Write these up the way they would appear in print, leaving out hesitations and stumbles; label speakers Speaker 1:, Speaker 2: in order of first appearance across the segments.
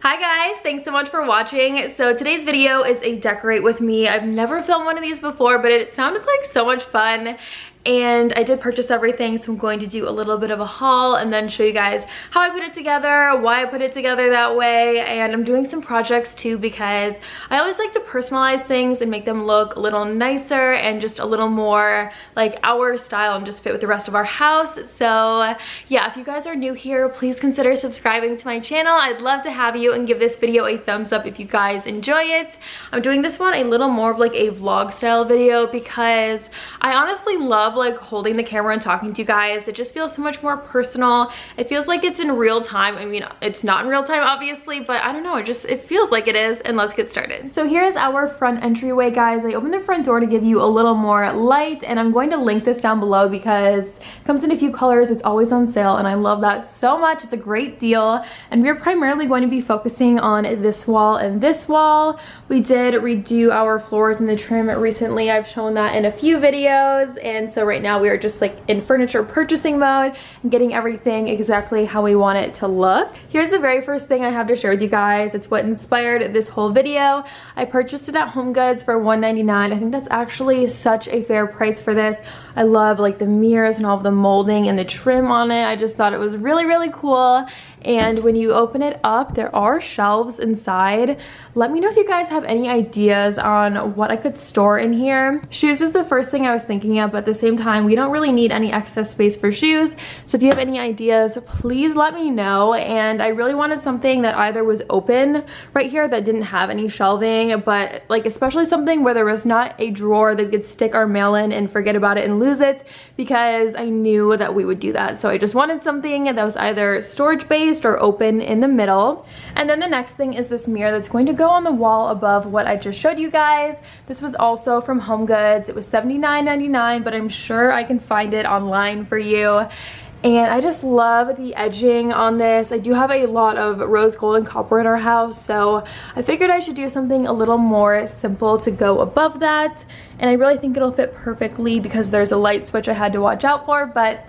Speaker 1: Hi guys, thanks so much for watching. So today's video is a decorate with me. I've never filmed one of these before, but it sounded like so much fun. And I did purchase everything, so I'm going to do a little bit of a haul and then show you guys how I put it together, why I put it together that way, and I'm doing some projects too because I always like to personalize things and make them look a little nicer and just a little more like our style and just fit with the rest of our house. So yeah, if you guys are new here, please consider subscribing to my channel. I'd love to have you and give this video a thumbs up if you guys enjoy it. I'm doing this one a little more of like a vlog style video because I honestly love like holding the camera and talking to you guys. It just feels so much more personal. It feels like it's in real time. I mean, it's not in real time obviously, but I don't know, it feels like it is. And let's get started. So here's our front entryway, guys. I opened the front door to give you a little more light, and I'm going to link this down below because it comes in a few colors. It's always on sale and I love that so much. It's a great deal, and we're primarily going to be focusing on this wall and this wall. We did redo our floors and the trim recently. I've shown that in a few videos, and so right now we are just like in furniture purchasing mode and getting everything exactly how we want it to look. Here's the very first thing I have to share with you guys. It's what inspired this whole video. I purchased it at HomeGoods for $1.99. I think that's actually such a fair price for this. I love like the mirrors and all of the molding and the trim on it. I just thought it was really, really cool. And when you open it up, there are shelves inside. Let me know if you guys have any ideas on what I could store in here. Shoes is the first thing I was thinking of, but at the same time, we don't really need any excess space for shoes. So if you have any ideas, please let me know. And I really wanted something that either was open right here that didn't have any shelving, but like especially something where there was not a drawer that we could stick our mail in and forget about it and lose it, because I knew that we would do that. So I just wanted something that was either storage based or open in the middle. And then the next thing is this mirror that's going to go on the wall above what I just showed you guys. This was also from HomeGoods. It was $79.99, but I'm sure I can find it online for you. And I just love the edging on this. I do have a lot of rose gold and copper in our house, so I figured I should do something a little more simple to go above that. And I really think it'll fit perfectly because there's a light switch I had to watch out for, but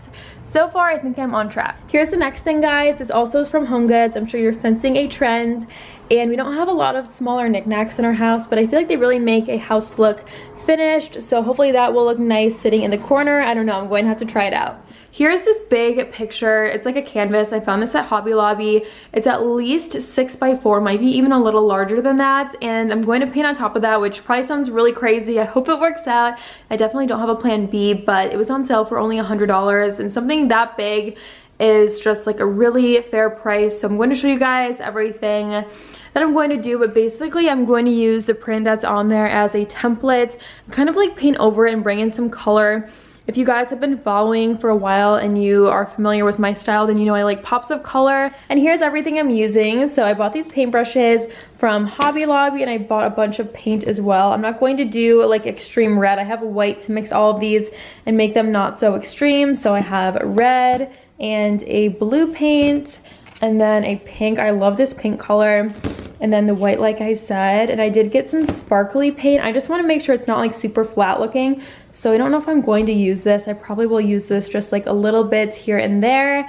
Speaker 1: so far I think I'm on track. Here's the next thing, guys. This also is from HomeGoods. I'm sure you're sensing a trend, and we don't have a lot of smaller knickknacks in our house, but I feel like they really make a house look finished, so hopefully that will look nice sitting in the corner. I don't know, I'm going to have to try it out. Here's this big picture. It's like a canvas. I found this at Hobby Lobby. It's at least 6 by 4, might be even a little larger than that. And I'm going to paint on top of that, which probably sounds really crazy. I hope it works out. I definitely don't have a plan B, but it was on sale for only $100, and something that big is just like a really fair price. So I'm going to show you guys everything that I'm going to do, but basically I'm going to use the print that's on there as a template, kind of like paint over it and bring in some color. If you guys have been following for a while and you are familiar with my style, then you know I like pops of color. And here's everything I'm using. So I bought these paintbrushes from Hobby Lobby, and I bought a bunch of paint as well. I'm not going to do like extreme red. I have a white to mix all of these and make them not so extreme. So I have red and a blue paint, and then a pink. I love this pink color. And then the white, like I said. And I did get some sparkly paint. I just want to make sure it's not like super flat looking. So I don't know if I'm going to use this. I probably will use this just like a little bit here and there.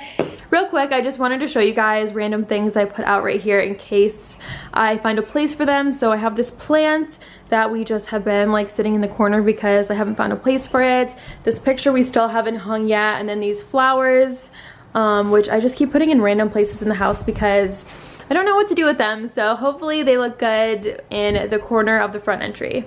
Speaker 1: Real quick, I just wanted to show you guys random things I put out right here in case I find a place for them. So I have this plant that we just have been like sitting in the corner because I haven't found a place for it. This picture we still haven't hung yet. And then these flowers, which I just keep putting in random places in the house because I don't know what to do with them. So hopefully they look good in the corner of the front entry.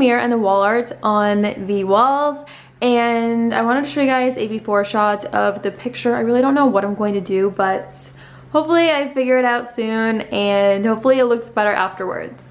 Speaker 1: mirror and the wall art on the walls, and I wanted to show you guys a before shot of the picture. I really don't know what I'm going to do, but hopefully I figure it out soon, and hopefully it looks better afterwards.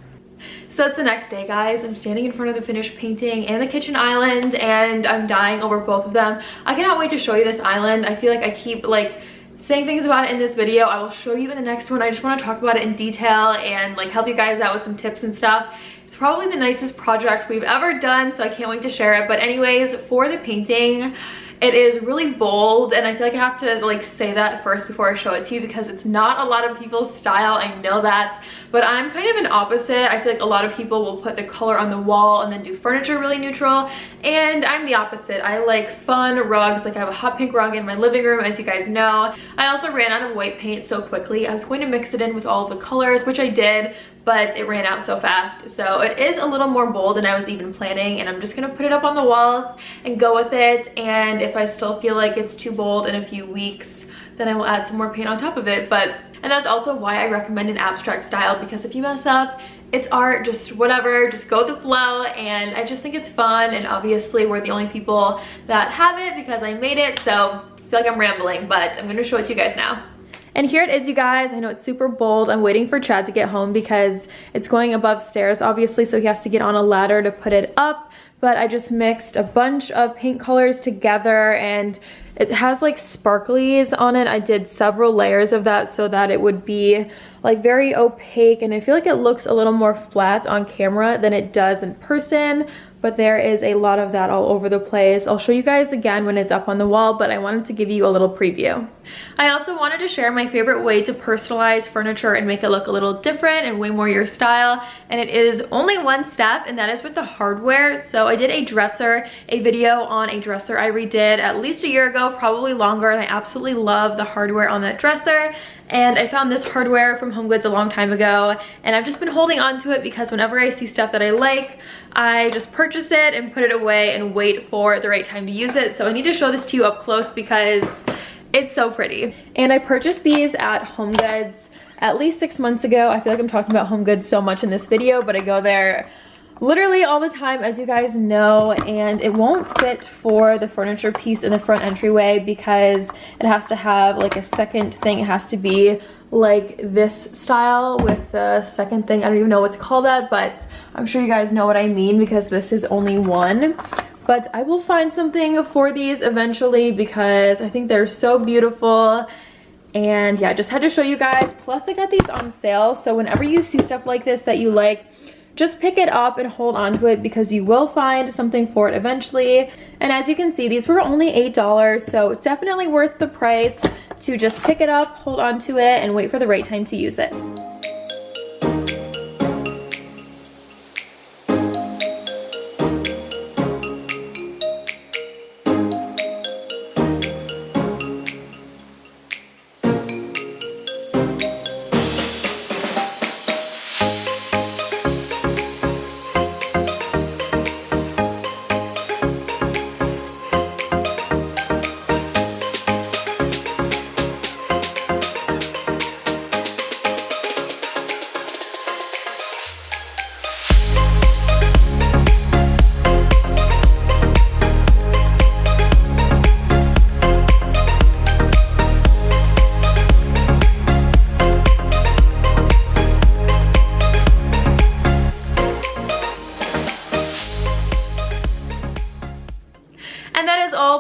Speaker 1: So it's the next day, guys. I'm standing in front of the finished painting and the kitchen island, and I'm dying over both of them. I cannot wait to show you this island. I feel like I keep like saying things about it in this video. I will show you in the next one. I just want to talk about it in detail and like help you guys out with some tips and stuff. It's probably the nicest project we've ever done, so I can't wait to share it. But anyways, for the painting, it is really bold, and I feel like I have to like say that first before I show it to you because it's not a lot of people's style. I know that, but I'm kind of an opposite. I feel like a lot of people will put the color on the wall and then do furniture really neutral, and I'm the opposite. I like fun rugs. Like I have a hot pink rug in my living room, as you guys know. I also ran out of white paint so quickly. I was going to mix it in with all of the colors, which I did, but it ran out so fast. So it is a little more bold than I was even planning, and I'm just gonna put it up on the walls and go with it. And if I still feel like it's too bold in a few weeks, then I will add some more paint on top of it. And that's also why I recommend an abstract style, because if you mess up, it's art, just whatever, just go with the flow. And I just think it's fun, and obviously we're the only people that have it because I made it, so I feel like I'm rambling, but I'm gonna show it to you guys now. And here it is, you guys. I know it's super bold. I'm waiting for Chad to get home because it's going above stairs, obviously, so he has to get on a ladder to put it up. But I just mixed a bunch of paint colors together, and it has like sparklies on it. I did several layers of that so that it would be like very opaque, and I feel like it looks a little more flat on camera than it does in person. But there is a lot of that all over the place. I'll show you guys again when it's up on the wall, but I wanted to give you a little preview. I also wanted to share my favorite way to personalize furniture and make it look a little different and way more your style. And it is only one step, and that is with the hardware. So I did a video on a dresser I redid at least a year ago, probably longer, and I absolutely love the hardware on that dresser. And I found this hardware from HomeGoods a long time ago, and I've just been holding on to it because whenever I see stuff that I like, I just purchase it and put it away and wait for the right time to use it. So I need to show this to you up close because it's so pretty. And I purchased these at HomeGoods at least 6 months ago. I feel like I'm talking about HomeGoods so much in this video, but I go there literally all the time, as you guys know, and it won't fit for the furniture piece in the front entryway because it has to have like a second thing. It has to be like this style with the second thing. I don't even know what to call that, but I'm sure you guys know what I mean because this is only one. But I will find something for these eventually because I think they're so beautiful. And yeah, I just had to show you guys. Plus I got these on sale, so whenever you see stuff like this that you like, just pick it up and hold on to it because you will find something for it eventually. And as you can see, these were only $8, so it's definitely worth the price to just pick it up, hold on to it, and wait for the right time to use it.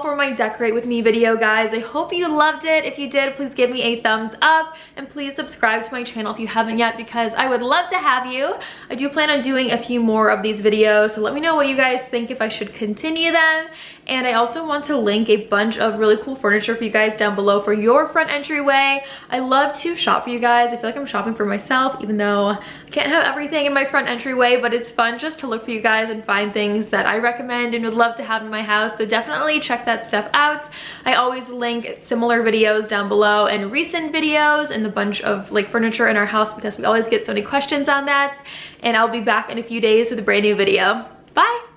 Speaker 1: For my decorate with me video, guys. I hope you loved it. If you did, please give me a thumbs up, and please subscribe to my channel if you haven't yet because I would love to have you. I do plan on doing a few more of these videos, so let me know what you guys think, if I should continue them. And I also want to link a bunch of really cool furniture for you guys down below for your front entryway. I love to shop for you guys. I feel like I'm shopping for myself, even though I can't have everything in my front entryway, but it's fun just to look for you guys and find things that I recommend and would love to have in my house. So definitely check that stuff out. I always link similar videos down below and recent videos and a bunch of like furniture in our house because we always get so many questions on that. And I'll be back in a few days with a brand new video. Bye!